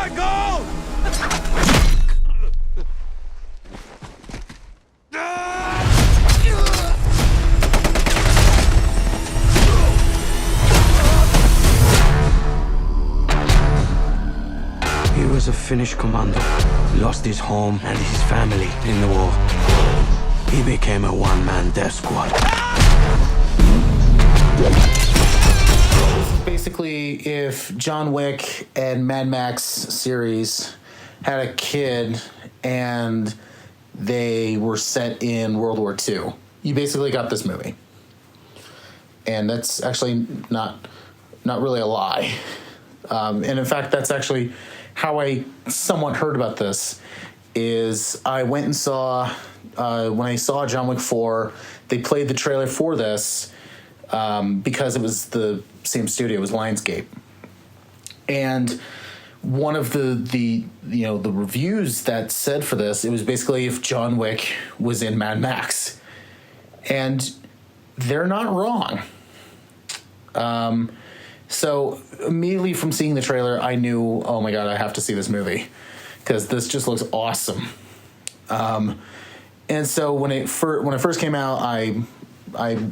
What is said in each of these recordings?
Michael! He was a Finnish commando, lost his home and his family in the war. He became a one-man death squad. Basically, if John Wick and Mad Max series had a kid and they were set in World War II, you basically got this movie. And that's actually not really a lie. And in fact, that's actually how I somewhat heard about this. Is I went and saw when I saw John Wick 4, they played the trailer for this because it was the same studio, it was Lionsgate. And one of the reviews that said for this, it was basically if John Wick was in Mad Max. And they're not wrong. So immediately from seeing the trailer, I knew, oh my God, I have to see this movie because this just looks awesome. And so when it first came out, I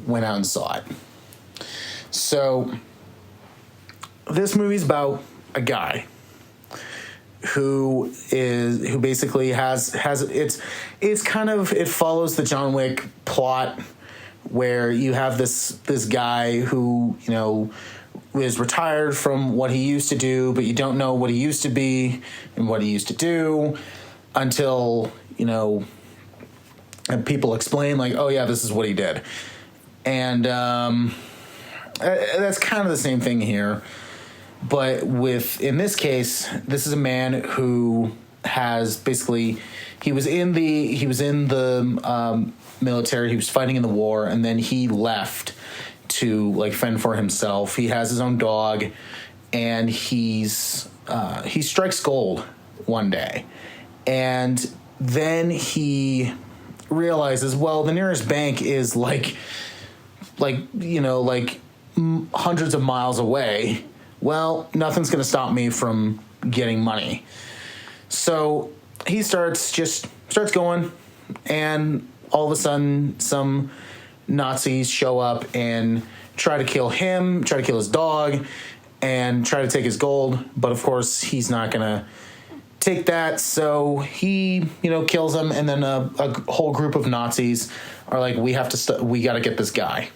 went out and saw it. So this movie's about a guy who basically has it's kind of, it follows the John Wick plot where you have this guy who, is retired from what he used to do, but you don't know what he used to be and what he used to do until, and people explain like, oh yeah, this is what he did. And that's kind of the same thing here. But in this case, this is a man who has basically, he was in the military, he was fighting in the war, and then he left to like fend for himself. He has his own dog, and he strikes gold one day, and then he realizes, well, the nearest bank is like hundreds of miles away. Well, nothing's going to stop me from getting money. So he starts going, and all of a sudden some Nazis show up and try to kill him, try to kill his dog, and try to take his gold. But of course, he's not going to take that. So he, kills him. And then a whole group of Nazis are like, we got to get this guy.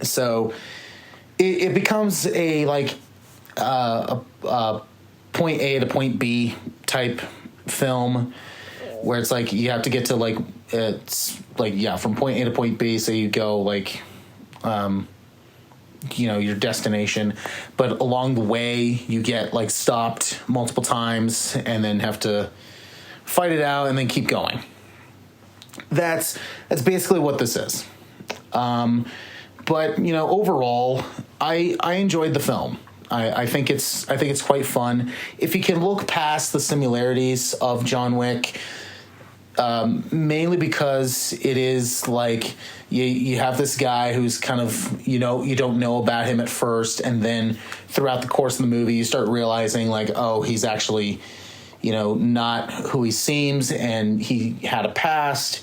So it becomes a point A to point B type film where it's like you have to get to from point A to point B, so you go your destination, but along the way you get stopped multiple times and then have to fight it out and then keep going. That's basically what this is. But overall, I enjoyed the film. I think it's quite fun. If you can look past the similarities of John Wick, mainly because it is like you have this guy who's kind of, you don't know about him at first, and then throughout the course of the movie you start realizing oh, he's actually not who he seems, and he had a past.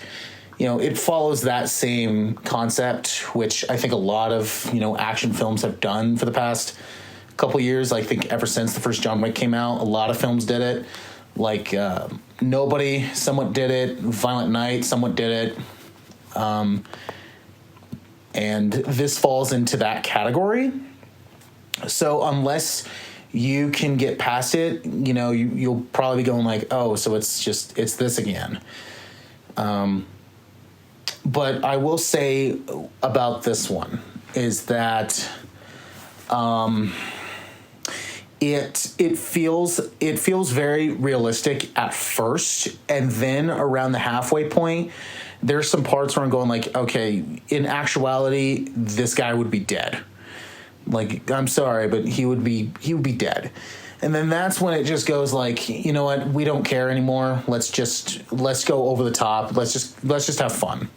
It follows that same concept, which I think a lot of action films have done for the past couple years. I think ever since the first John Wick came out, a lot of films did it. Nobody somewhat did it. Violent Night somewhat did it. And this falls into that category. So unless you can get past it, you'll probably be going oh, so it's this again. But I will say about this one is that it feels very realistic at first, and then around the halfway point, there's some parts where I'm going okay, in actuality, this guy would be dead. I'm sorry, but he would be dead. And then that's when it just goes you know what, we don't care anymore. Let's go over the top. Let's just have fun.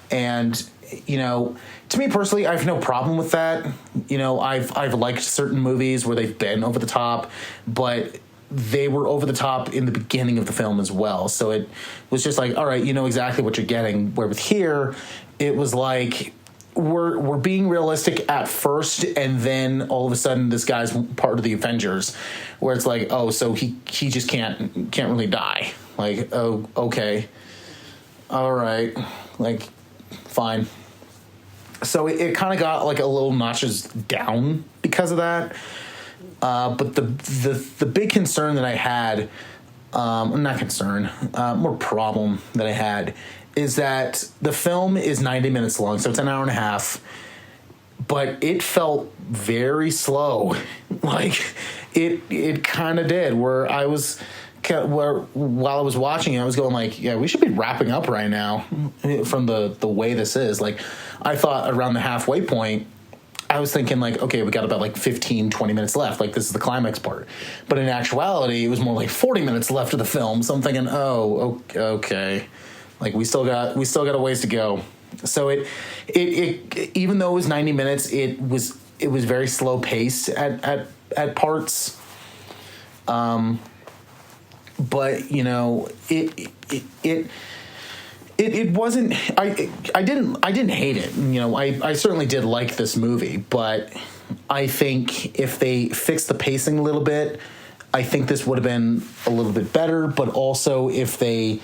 And to me personally, I have no problem with that. I've liked certain movies where they've been over the top, but they were over the top in the beginning of the film as well. So it was just like, all right, you know exactly what you're getting. Where with here, it was like we're being realistic at first, and then all of a sudden this guy's part of the Avengers, where it's like, oh, so he just can't really die. Like, oh, okay, all right, like, fine. So it kind of got like a little notches down because of that. But the big concern that I had, not concern, more problem that I had is that the film is 90 minutes long, so it's an hour and a half, but it felt very slow. Like it kind of did, where while I was watching it, I was going like, yeah, we should be wrapping up right now from the way this is. Like, I thought around the halfway point, I was thinking like, okay, we got about like 15, 20 minutes left. Like, this is the climax part. But in actuality, it was more like 40 minutes left of the film. So I'm thinking, oh, okay. Like, we still got a ways to go. So it even though it was 90 minutes, it was very slow paced at parts. But it wasn't. I didn't hate it. I certainly did like this movie, but I think if they fixed the pacing a little bit, I think this would have been a little bit better. But also, if they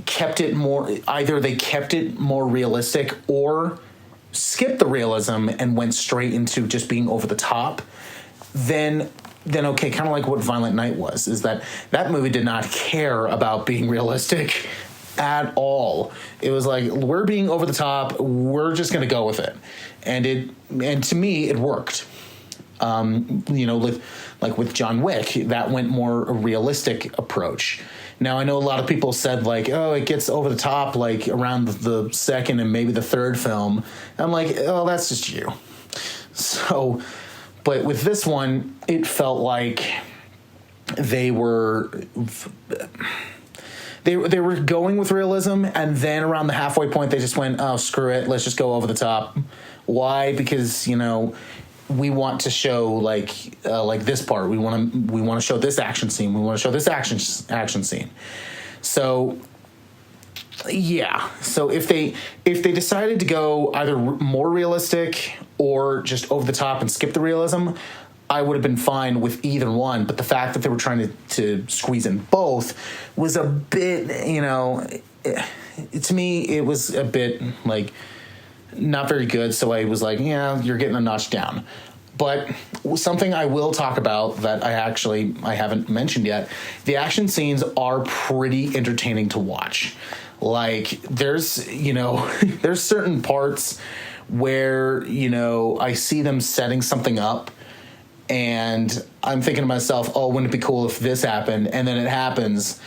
kept it more, either they kept it more realistic or skipped the realism and went straight into just being over the top, then okay, kind of like what Violent Night was, is that movie did not care about being realistic at all. It was like, we're being over the top, we're just going to go with it. And to me, it worked. With John Wick, that went more a realistic approach. Now, I know a lot of people said, like, oh, it gets over the top, like, around the second and maybe the third film. I'm like, oh, that's just you. So, but with this one, it felt like they were going with realism, and then around the halfway point, they just went, oh, screw it, let's just go over the top. Why? Because, we want to show like this part. We want to show this action scene. We want to show this action scene. So yeah. So if they decided to go either more realistic or just over the top and skip the realism, I would have been fine with either one. But the fact that they were trying to squeeze in both was a bit, to me, it was a bit like not very good. So I was like, yeah, you're getting a notch down. But something I will talk about that I haven't mentioned yet, the action scenes are pretty entertaining to watch. Like, there's certain parts where, I see them setting something up, and I'm thinking to myself, oh, wouldn't it be cool if this happened? And then it happens.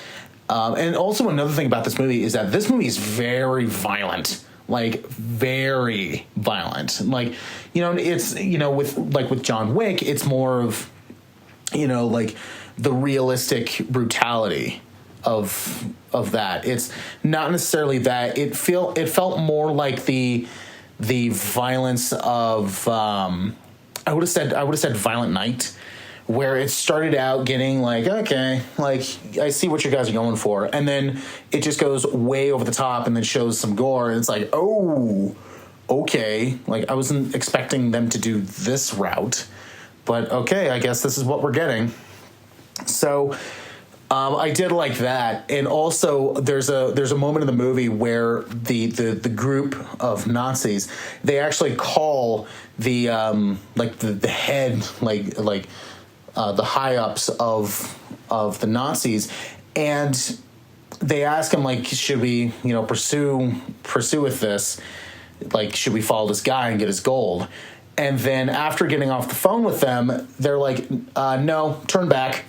And also another thing about this movie is that this movie is very violent. Like, very violent. Like, it's, with John Wick, it's more of, like the realistic brutality of that. It's not necessarily that. It felt more like the violence of, I would have said Violent Night, where it started out getting like, okay, like, I see what you guys are going for. And then it just goes way over the top and then shows some gore. And it's like, oh, okay. Like, I wasn't expecting them to do this route. But okay, I guess this is what we're getting. So I did like that. And also there's a moment in the movie where the group of Nazis, they actually call the head, the high-ups of the Nazis, and they ask him, like, should we, pursue with this? Like, should we follow this guy and get his gold? And then after getting off the phone with them, they're like, no, turn back.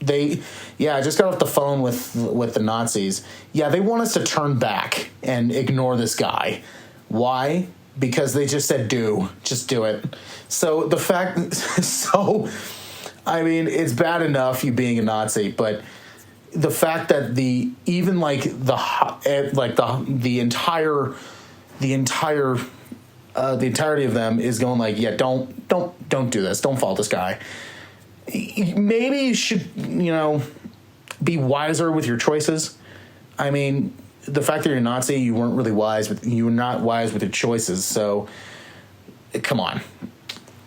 I just got off the phone with the Nazis. Yeah, they want us to turn back and ignore this guy. Why? Because they just said just do it. So the fact, I mean, it's bad enough you being a Nazi, but the fact that the entire the entirety of them is going like, yeah, don't do this. Don't follow this guy. Maybe you should, be wiser with your choices. I mean, the fact that you're a Nazi, you weren't really wise, but you were not wise with your choices. So, come on.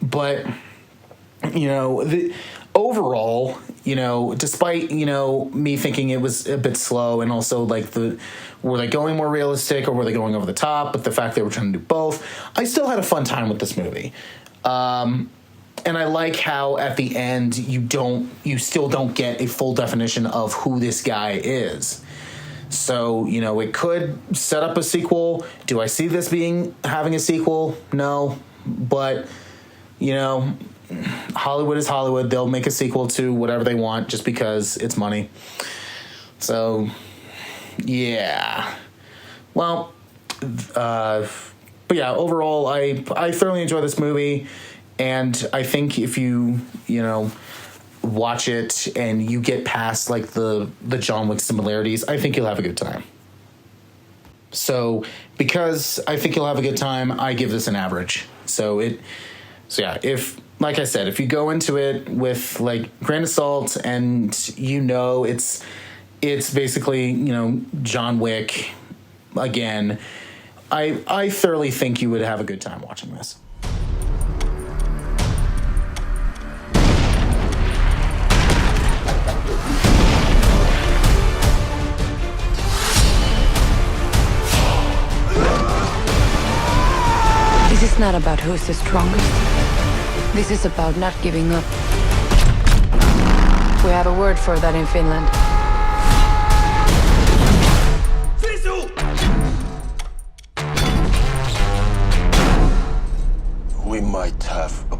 But, overall, despite, me thinking it was a bit slow and also like were they going more realistic or were they going over the top? But the fact they were trying to do both, I still had a fun time with this movie. And I like how at the end you still don't get a full definition of who this guy is. So, it could set up a sequel. Do I see this having a sequel? No. But, Hollywood is Hollywood. They'll make a sequel to whatever they want just because it's money. So, yeah. Well, but yeah, overall, I thoroughly enjoy this movie. And I think if you watch it and you get past like the John Wick similarities, I think you'll have a good time. So because I think you'll have a good time, I give this an average. So yeah, like I said, if you go into it with like grain of salt and it's basically, John Wick again, I thoroughly think you would have a good time watching this. This is not about who's the strongest. This is about not giving up. We have a word for that in Finland. Sisu! We might have a